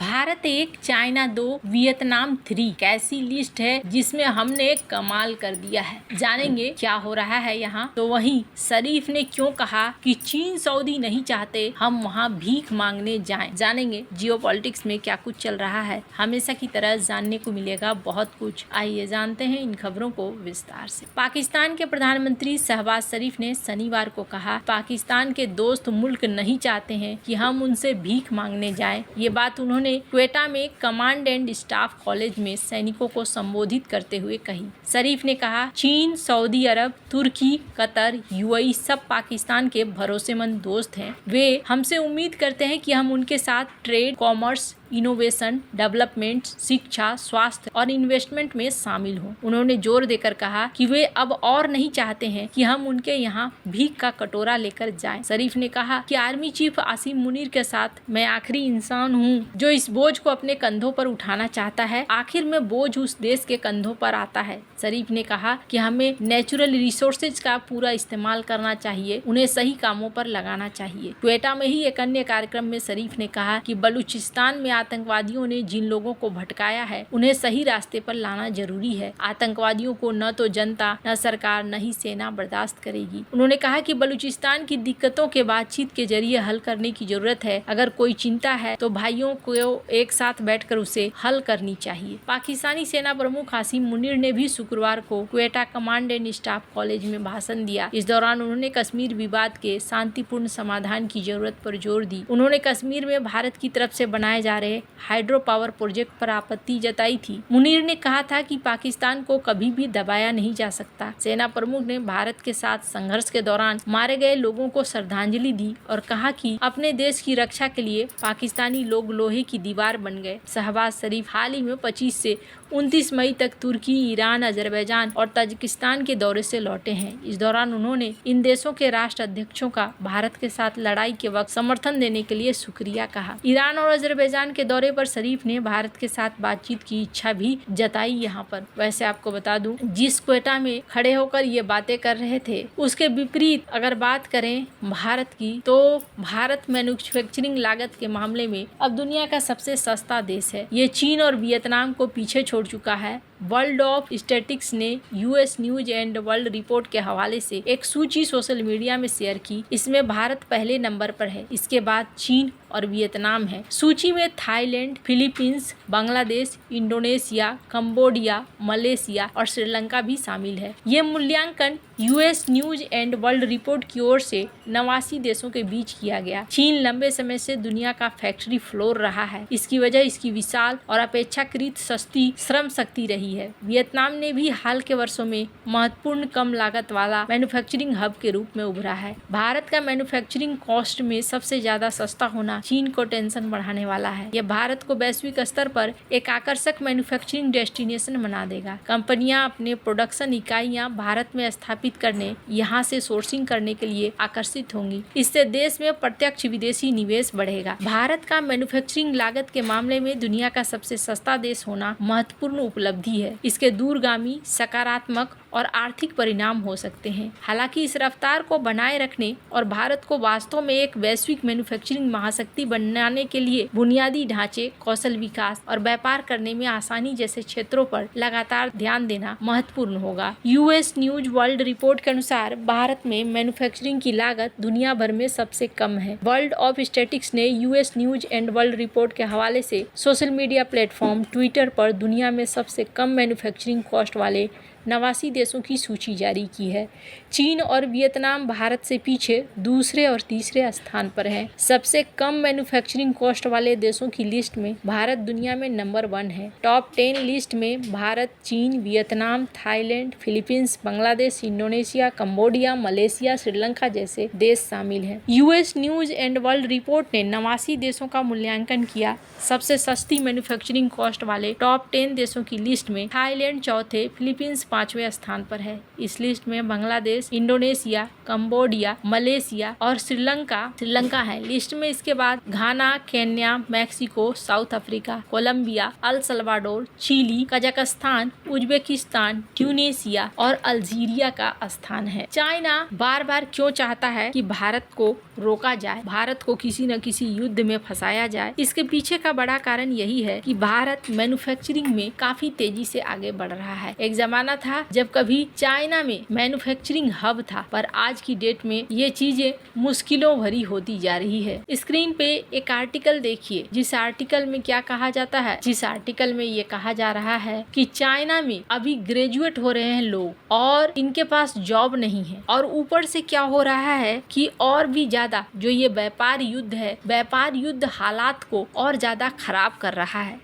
Bharat 1, China 2, Vietnam 3 कैसी list है जिसमें हमने कमाल कर दिया है। जानेंगे क्या हो रहा है यहाँ। तो वहीं शरीफ ने क्यों कहा कि चीन सऊदी नहीं चाहते हम वहाँ भीख मांगने जाएं। जानेंगे जियोपॉलिटिक्स में क्या कुछ चल रहा है। हमेशा की तरह जानने को मिलेगा बहुत कुछ। आइए जानते हैं इन खबरों को विस्तार से। पाकिस्तान के प्रधानमंत्री शहबाज शरीफ ने शनिवार को कहा पाकिस्तान के दोस्त मुल्क नहीं चाहते हैं कि हम उनसे भीख मांगने जाएं। ये बात उन्होंने क्वेटा में कमांड एंड स्टाफ कॉलेज में सैनिकों को संबोधित करते हुए कही। शरीफ ने कहा चीन, सऊदी अरब, तुर्की, कतर, यूएई सब पाकिस्तान के भरोसेमंद दोस्त हैं। वे हमसे उम्मीद करते हैं कि हम उनके साथ ट्रेड, कॉमर्स, इनोवेशन, डेवलपमेंट, शिक्षा, स्वास्थ्य और इन्वेस्टमेंट में शामिल हों। उन्होंने जोर देकर कहा कि वे अब और नहीं चाहते हैं कि हम उनके यहाँ भीख का कटोरा लेकर जाएं। शरीफ ने कहा कि आर्मी चीफ आसिम मुनीर के साथ मैं आखिरी इंसान हूँ जो इस बोझ को अपने कंधों पर उठाना चाहता है। आखिर में बोझ उस देश के कंधों पर आता है। शरीफ ने कहा कि हमें नेचुरल रिसोर्सेज का पूरा इस्तेमाल करना चाहिए, उन्हें सही कामों पर लगाना चाहिए। क्वेटा में ही एक अन्य कार्यक्रम में शरीफ ने कहा कि बलूचिस्तान में आतंकवादियों ने जिन लोगों को भटकाया है उन्हें सही रास्ते पर लाना जरूरी है। आतंकवादियों को न तो जनता, न सरकार, न ही सेना बर्दाश्त करेगी। उन्होंने कहा कि बलूचिस्तान की दिक्कतों के बातचीत के जरिए हल करने की जरूरत है। अगर कोई चिंता है तो भाइयों को एक साथ बैठकर उसे हल करनी चाहिए। पाकिस्तानी सेना प्रमुख आसिम मुनीर ने भी शुक्रवार को Quetta command and staff college में भाषण दिया। इस दौरान उन्होंने कश्मीर विवाद के शांतिपूर्ण समाधान की जरूरत पर जोर दी। उन्होंने कश्मीर में भारत की तरफ से बनाए जा रहे हाइड्रो पावर प्रोजेक्ट पर आपत्ति जताई थी। मुनीर ने कहा था कि पाकिस्तान को कभी भी दबाया नहीं जा सकता। सेना प्रमुख ने भारत के साथ संघर्ष के दौरान मारे गए लोगों को श्रद्धांजलि दी और कहा कि अपने देश की रक्षा के लिए पाकिस्तानी लोग लोहे की दीवार बन गए। शहबाज शरीफ हाल ही में 25 से 29 मई तक तुर्की, ईरान, अजरबैजान और ताजिकिस्तान के दौरे से लौटे हैं। इस दौरान उन्होंने इन देशों के राष्ट्र अध्यक्षों का भारत के साथ लड़ाई के वक्त समर्थन देने के लिए शुक्रिया कहा। ईरान और अजरबैजान के दौरे पर शरीफ ने भारत के साथ बातचीत की इच्छा भी जताई। यहाँ पर वैसे आपको बता दूं, जिस क्वेटा में खड़े होकर ये बातें कर रहे थे उसके विपरीत अगर बात करें भारत की, तो भारत मैन्युफैक्चरिंग लागत के मामले में अब दुनिया का सबसे सस्ता देश है। ये चीन और वियतनाम को पीछे छोड़ चुका है। वर्ल्ड ऑफ स्टैटिस्टिक्स ने US news and world report के हवाले से एक सूची सोशल मीडिया में शेयर की। इसमें भारत पहले नंबर पर है, इसके बाद चीन और वियतनाम है। सूची में Thailand, Philippines, Bangladesh, Indonesia, Cambodia, Malaysia और श्रीलंका भी शामिल है। ये मूल्यांकन US news and world report की ओर से 89 देशों के बीच किया गया। चीन लंबे समय से दुनिया का फैक्ट्री फ्लोर रहा है। इसकी वजह इसकी विशाल और अपेक्षाकृत सस्ती श्रम शक्ति रही है। वियतनाम ने भी हाल के वर्षों में महत्वपूर्ण कम लागत वाला मैन्युफैक्चरिंग हब के रूप में उभरा है। भारत का मैन्युफैक्चरिंग कॉस्ट में सबसे ज्यादा सस्ता होना चीन को टेंशन बढ़ाने वाला है। यह भारत को वैश्विक स्तर पर एक आकर्षक मैन्युफैक्चरिंग डेस्टिनेशन बना देगा। कंपनियां अपने प्रोडक्शन इकाइयां भारत में स्थापित करने, यहाँ से सोर्सिंग करने के लिए आकर्षित होंगी। इससे देश में प्रत्यक्ष विदेशी निवेश बढ़ेगा। भारत का मैन्युफैक्चरिंग लागत के मामले में दुनिया का सबसे सस्ता देश होना महत्वपूर्ण उपलब्धि है। इसके दूरगामी, सकारात्मक और आर्थिक परिणाम हो सकते हैं। हालांकि इस रफ्तार को बनाए रखने और भारत को वास्तव में एक वैश्विक मैन्युफैक्चरिंग महाशक्ति बनाने के लिए बुनियादी ढांचे, कौशल विकास और व्यापार करने में आसानी जैसे क्षेत्रों पर लगातार ध्यान देना महत्वपूर्ण होगा। यूएस न्यूज वर्ल्ड रिपोर्ट के अनुसार भारत में मैन्युफैक्चरिंग की लागत दुनिया भर में सबसे कम है। वर्ल्ड ऑफ स्टैटिस्टिक्स ने US news and world report के हवाले से सोशल मीडिया प्लेटफॉर्म ट्विटर पर दुनिया में सबसे कम मैन्युफैक्चरिंग कॉस्ट वाले 89 देशों की सूची जारी की है। चीन और वियतनाम भारत से पीछे दूसरे और तीसरे स्थान पर हैं। सबसे कम मैन्युफैक्चरिंग कॉस्ट वाले देशों की लिस्ट में भारत दुनिया में नंबर 1 है। टॉप 10 लिस्ट में भारत, चीन, Vietnam, Thailand, Philippines, Bangladesh, Indonesia, Cambodia, Malaysia, Sri Lanka जैसे देश शामिल हैं। US news and world report ने 89 देशों का मूल्यांकन किया। सबसे सस्ती मैन्युफैक्चरिंग कॉस्ट वाले टॉप 10 देशों की लिस्ट में थाईलैंड चौथे, फिलीपींस 5वें स्थान पर है। इस लिस्ट में बांग्लादेश, इंडोनेशिया, कंबोडिया, मलेशिया और श्रीलंका है लिस्ट में। इसके बाद Ghana, Kenya, Mexico, South Africa, Colombia, El Salvador, Chile, Kazakhstan, Uzbekistan, Tunisia और अल्जीरिया का स्थान है। चाइना बार बार क्यों चाहता है कि भारत को रोका जाए, भारत को किसी न किसी युद्ध में फंसाया जाए? इसके पीछे का बड़ा कारण यही है कि भारत मैन्युफैक्चरिंग में काफी तेजी से आगे बढ़ रहा है। एक जमाना था जब कभी चाइना में मैन्युफैक्चरिंग हब था, पर आज की डेट में ये चीजें मुश्किलों भरी होती जा रही है। स्क्रीन पे एक आर्टिकल देखिए, जिस आर्टिकल में क्या कहा जाता है। जिस आर्टिकल में ये कहा जा रहा है कि चाइना में अभी ग्रेजुएट हो रहे हैं लोग और इनके पास जॉब नहीं है, और ऊपर से क्या हो रहा है कि और भी ज्यादा जो ये व्यापार युद्ध है, व्यापार युद्ध हालात को और ज्यादा खराब कर रहा है।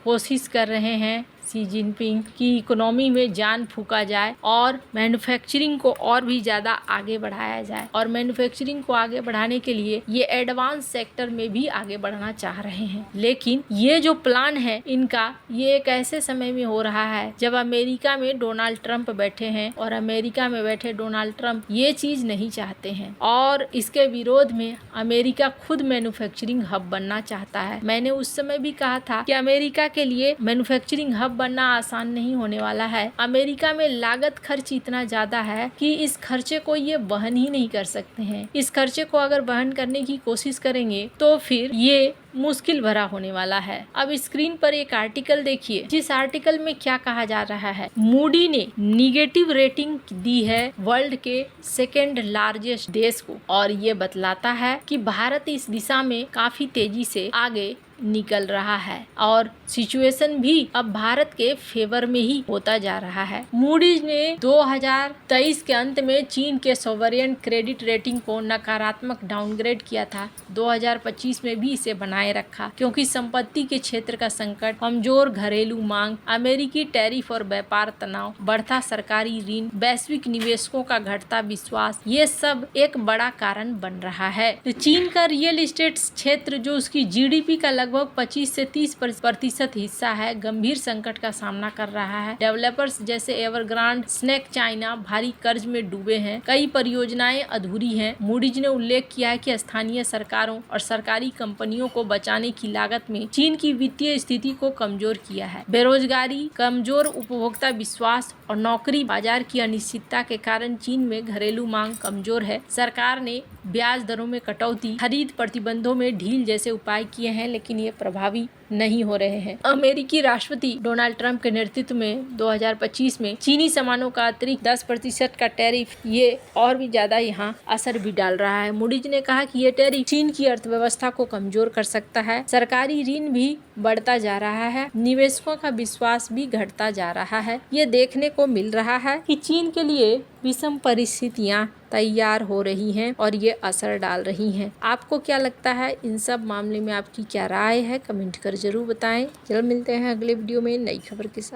कोशिश कर रहे हैं शी जिनपिंग की इकोनॉमी में जान फूका जाए और मैन्युफैक्चरिंग को और भी ज्यादा आगे बढ़ाया जाए, और मैन्युफैक्चरिंग को आगे बढ़ाने के लिए ये एडवांस सेक्टर में भी आगे बढ़ना चाह रहे हैं। लेकिन ये जो प्लान है इनका, ये एक ऐसे समय में हो रहा है जब अमेरिका में डोनाल्ड ट्रंप बैठे हैं, और अमेरिका में बैठे डोनाल्ड ट्रंप ये चीज नहीं चाहते हैं, और इसके विरोध में अमेरिका खुद मैन्युफैक्चरिंग हब बनना चाहता है। मैंने उस समय भी कहा था कि अमेरिका के लिए मैन्युफैक्चरिंग हब बनना आसान नहीं होने वाला है। अमेरिका में लागत खर्च इतना ज्यादा है कि इस खर्चे को ये वहन ही नहीं कर सकते हैं। इस खर्चे को अगर वहन करने की कोशिश करेंगे तो फिर ये मुश्किल भरा होने वाला है। अब स्क्रीन पर एक आर्टिकल देखिए, जिस आर्टिकल में क्या कहा जा रहा है। मूडी ने निगेटिव रेटिंग दी है वर्ल्ड के सेकेंड लार्जेस्ट देश को, और ये बतलाता है कि भारत इस दिशा में काफी तेजी से आगे निकल रहा है और सिचुएशन भी अब भारत के फेवर में ही होता जा रहा है। मूडीज ने 2023 के अंत में चीन के सॉवरेन क्रेडिट रेटिंग को नकारात्मक डाउनग्रेड किया था। 2025 में भी इसे बनाए रखा, क्योंकि संपत्ति के क्षेत्र का संकट, कमजोर घरेलू मांग, अमेरिकी टैरिफ और व्यापार तनाव, बढ़ता सरकारी ऋण, वैश्विक निवेशकों का घटता विश्वास, ये सब एक बड़ा कारण बन रहा है। तो चीन का रियल एस्टेट क्षेत्र, जो उसकी जीडीपी का लगभग 25 से 30% हिस्सा है, गंभीर संकट का सामना कर रहा है। डेवलपर्स जैसे एवरग्रांड, स्नैक चाइना भारी कर्ज में डूबे हैं। कई परियोजनाएं अधूरी हैं। मूडीज ने उल्लेख किया है कि स्थानीय सरकारों और सरकारी कंपनियों को बचाने की लागत में चीन की वित्तीय स्थिति को कमजोर किया है। बेरोजगारी, कमजोर उपभोक्ता विश्वास और नौकरी बाजार की अनिश्चितता के कारण चीन में घरेलू मांग कमजोर है। सरकार ने ब्याज दरों में कटौती, खरीद प्रतिबंधों में ढील जैसे उपाय किए हैं, लेकिन ये प्रभावी नहीं हो रहे हैं। अमेरिकी राष्ट्रपति डोनाल्ड ट्रंप के नेतृत्व में 2025 में चीनी सामानों का अतिरिक्त 10% का टैरिफ, ये और भी ज्यादा यहाँ असर भी डाल रहा है। मूडीज ने कहा कि ये टैरिफ चीन की अर्थव्यवस्था को कमजोर कर सकता है। सरकारी ऋण भी बढ़ता जा रहा है, निवेशकों का विश्वास भी घटता जा रहा है। ये देखने को मिल रहा है कि चीन के लिए विषम परिस्थितियां तैयार हो रही हैं और ये असर डाल रही हैं। आपको क्या लगता है, इन सब मामले में आपकी क्या राय है? कमेंट कर जरूर बताएं। जल्द मिलते हैं अगले वीडियो में नई खबर के साथ।